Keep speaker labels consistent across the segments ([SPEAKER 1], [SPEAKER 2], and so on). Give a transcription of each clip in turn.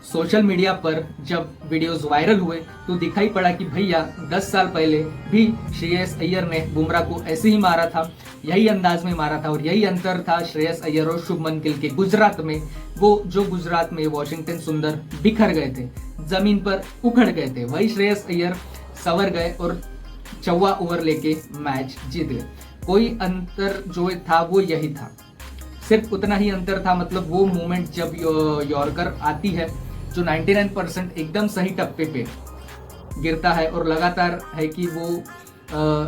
[SPEAKER 1] Social media पर जब videos viral हुए तो दिखाई पड़ा कि भैया 10 साल पहले भी श्रेयस अय्यर ने बुमराह को ऐसे ही मारा था, यही अंदाज में मारा था और यही अंतर था श्रेयस अय्यर और शुभमन गिल के गुजरात में। वो जो गुजरात में वॉशिंगटन सुंदर बिखर गए थे, जमीन पर उखड़ गए थे, वही श्रेयस अय्यर संवर गए और 54 ओवर लेके मैच जीत गए। कोई अंतर जो था वो यही था, सिर्फ उतना ही अंतर था। मतलब वो मोमेंट जब यॉर्कर आती है जो 99% एकदम सही टप्पे पे गिरता है और लगातार है कि वो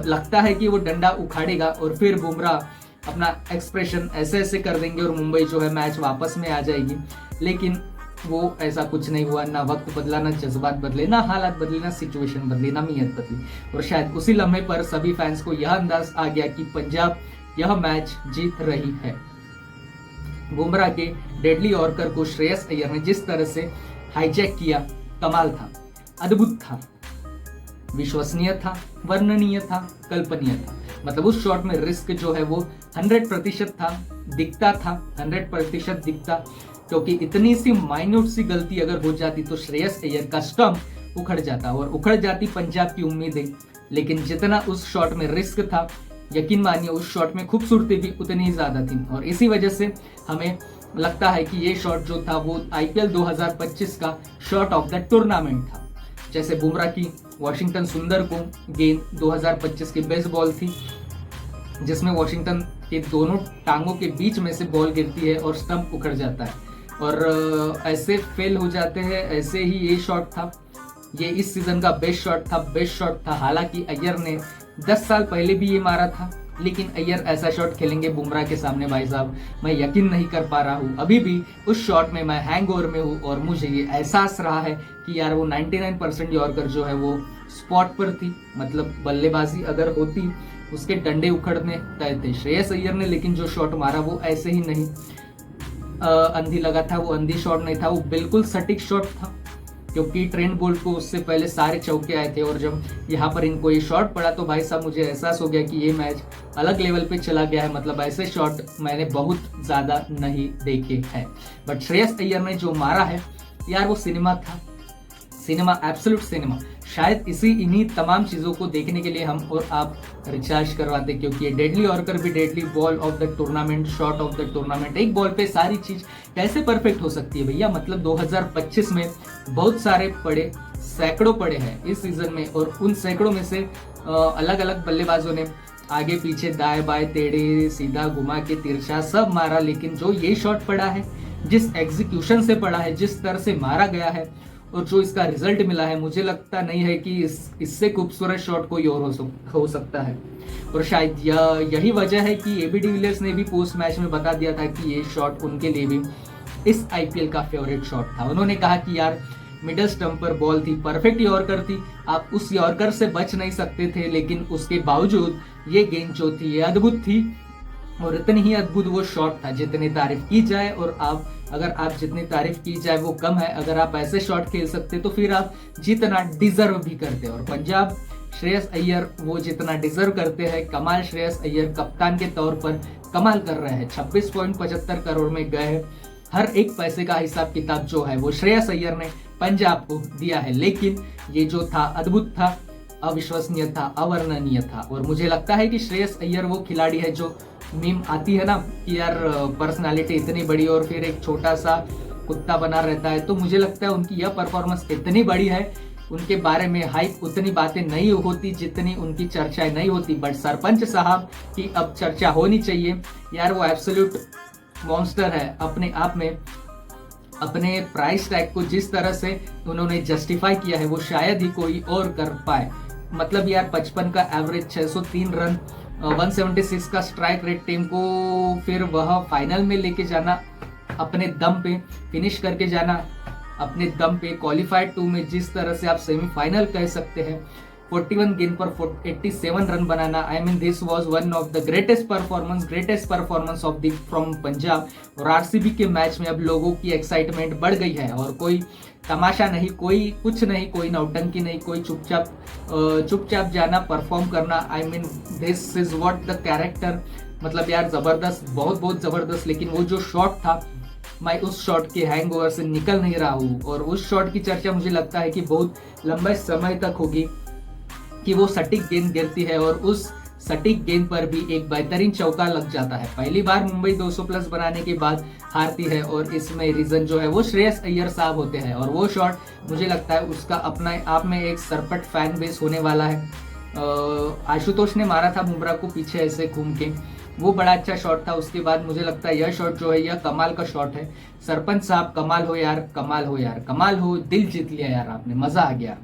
[SPEAKER 1] लगता है कि वो डंडा उखाड़ेगा और फिर बुमराह अपना एक्सप्रेशन ऐसे ऐसे कर देंगे और मुंबई जो है मैच वापस में आ जाएगी। लेकिन वो ऐसा कुछ नहीं हुआ, ना वक्त बदला, ना जज्बात बदले, ना हालात बदले, ना सिचुएशन बदली, ना नीयत बदली। और शायद उसी लम्हे पर सभी फैंस को यह अंदाज आ गया कि पंजाब यह मैच जीत रही है। बुमराह के डेडली यॉर्कर को श्रेयस अय्यर ने जिस तरह से हाईजैक किया, कमाल था, अद्भुत था, विश्वसनीय था, वर्णनीय था, कल्पनीय था। मतलब उस शॉट में रिस्क जो है वो 100% था, दिखता था, 100% दिखता, क्योंकि इतनी सी माइन्यूट सी गलती अगर हो जाती तो श्रेयस अय्यर का स्टंप उखड़ जाता और उखड़ जाती पंजाब की उम्मीदें। लेकिन जितना उस शॉट में रिस्क था, यकीन मानिए उस शॉट में खूबसूरती भी उतनी ही ज्यादा थी। और इसी वजह से हमें लगता है कि ये शॉट जो था वो आईपीएल 2025 का शॉट ऑफ द टूर्नामेंट था। जैसे बुमराह की वॉशिंगटन सुंदर को गेंद 2025 की बेस्ट बॉल थी, जिसमें वॉशिंगटन के दोनों टांगों के बीच में से बॉल गिरती है और स्टंप उखड़ जाता है और ऐसे फेल हो जाते हैं। ऐसे ही ये शॉट था, ये इस सीजन का बेस्ट शॉट था। हालांकि अय्यर ने 10 साल पहले भी ये मारा था, लेकिन अय्यर ऐसा शॉट खेलेंगे बुमराह के सामने, भाई साहब मैं यकीन नहीं कर पा रहा हूँ। अभी भी उस शॉट में मैं हैंगओवर में हूँ और मुझे ये एहसास रहा है कि यार वो 99% यॉर्कर जो है वो स्पॉट पर थी। मतलब बल्लेबाजी अगर होती, उसके डंडे उखड़ने तय थे श्रेयस अय्यर ने, लेकिन जो शॉट मारा वो ऐसे ही नहीं अंधी लगा था, वो अंधी शॉट नहीं था, वो बिल्कुल सटीक शॉट था। क्योंकि ट्रेंट बोल्ट को उससे पहले सारे चौके आए थे और जब यहाँ पर इनको ये शॉट पड़ा तो भाई साहब मुझे एहसास हो गया कि ये मैच अलग लेवल पे चला गया है। मतलब ऐसे शॉट मैंने बहुत ज़्यादा नहीं देखे हैं। बट श्रेयस अय्यर ने जो मारा है यार, वो सिनेमा था, सिनेमा, एब्सोल्यूट सिनेमा। शायद इन्हीं तमाम चीज़ों को देखने के लिए हम और आप रिचार्ज करवाते, क्योंकि ये डेडली यॉर्कर भी deadly ball of the tournament, shot of the tournament, एक बॉल पे सारी चीज़ कैसे परफेक्ट हो सकती है भैया। मतलब 2025 में बहुत सारे पड़े, सैकड़ों पड़े हैं इस सीजन में और उन सैकड़ों में से अलग अलग बल्लेबाजों ने आगे पीछे, दाएं बाएं, टेढ़े सीधा, घुमा के, तिरछा सब मारा। लेकिन जो ये शॉट पड़ा है, जिस एग्जीक्यूशन से पड़ा है, जिस तरह से मारा गया है और जो इसका रिजल्ट मिला है, मुझे लगता नहीं है कि इससे खूबसूरत शॉट कोई और हो सकता है। और शायद यही वजह है कि एबी डिविलियर्स ने भी पोस्ट मैच में बता दिया था कि ये शॉट उनके लिए भी इस आईपीएल का फेवरेट शॉट था। उन्होंने कहा कि यार मिडल स्टंप पर बॉल थी, परफेक्ट यॉर्कर थी, आप उस यॉर्कर से बच नहीं सकते थे, लेकिन उसके बावजूद ये गेंद जो थी ये अद्भुत थी और इतनी ही अद्भुत वो शॉट था। जितनी तारीफ की जाए और अगर आप जितनी तारीफ की जाए वो कम है। अगर आप ऐसे शॉट खेल सकते तो फिर आप जितना डिजर्व भी करते। और पंजाब, श्रेयस अय्यर वो जितना डिजर्व करते हैं, कमाल श्रेयस अय्यर कप्तान के तौर पर कमाल कर रहे हैं। 26.75 करोड़ में गए, हर एक पैसे का हिसाब किताब जो है वो श्रेयस अय्यर ने पंजाब को दिया है। लेकिन ये जो था अद्भुत था, अविश्वसनीय था, अवर्णनीय था। और मुझे लगता है कि श्रेयस अय्यर वो खिलाड़ी है जो मीम आती है ना कि यार पर्सनालिटी इतनी बड़ी और फिर एक छोटा सा कुत्ता बना रहता है, तो मुझे लगता है उनकी यह परफॉर्मेंस इतनी बड़ी है, उनके बारे में हाइप उतनी बातें नहीं होती जितनी उनकी चर्चाएं नहीं होती। बट सरपंच साहब की अब चर्चा होनी चाहिए यार, वो एब्सोल्यूट मॉन्स्टर है अपने आप में। अपने प्राइस टैग को जिस तरह से उन्होंने जस्टिफाई किया है वो शायद ही कोई और कर पाए। मतलब यार 55 का एवरेज, 603 रन, 176 का स्ट्राइक रेट, टीम को फिर वह फाइनल में लेके जाना, अपने दम पे फिनिश करके जाना, अपने दम पे क्वालिफाइड 2 में जिस तरह से आप सेमीफाइनल कह सकते हैं, 41 गेंद पर 87 run banana. I mean this was one of the greatest performance of the from Punjab. और आरसीबी के मैच में अब लोगों की एक्साइटमेंट बढ़ गई है और कोई तमाशा नहीं, कोई कुछ नहीं, कोई नौटंकी नहीं, कोई चुपचाप जाना, परफॉर्म करना। I mean this is what the character. मतलब यार जबरदस्त, बहुत जबरदस्त। लेकिन वो जो शॉट था मैं उस शॉट के हैंगओवर से निकल नहीं रहा हूँ। और उस शॉट की चर्चा मुझे लगता है कि बहुत लंबे समय तक होगी कि वो सटीक गेंद गिरती है और उस सटीक गेंद पर भी एक बेहतरीन चौका लग जाता है। पहली बार मुंबई 200 प्लस बनाने के बाद हारती है और इसमें रीजन जो है वो श्रेयस अय्यर साहब होते हैं। और वो शॉट मुझे लगता है उसका अपना आप में एक सरपट फैन बेस होने वाला है। आशुतोष ने मारा था बुमराह को पीछे ऐसे घूम के, वो बड़ा अच्छा शॉट था। उसके बाद मुझे लगता है यह शॉट जो है यह कमाल का शॉट है। सरपंच साहब कमाल हो यार, कमाल हो यार, कमाल हो, दिल जीत लिया यार आपने, मजा आ गया।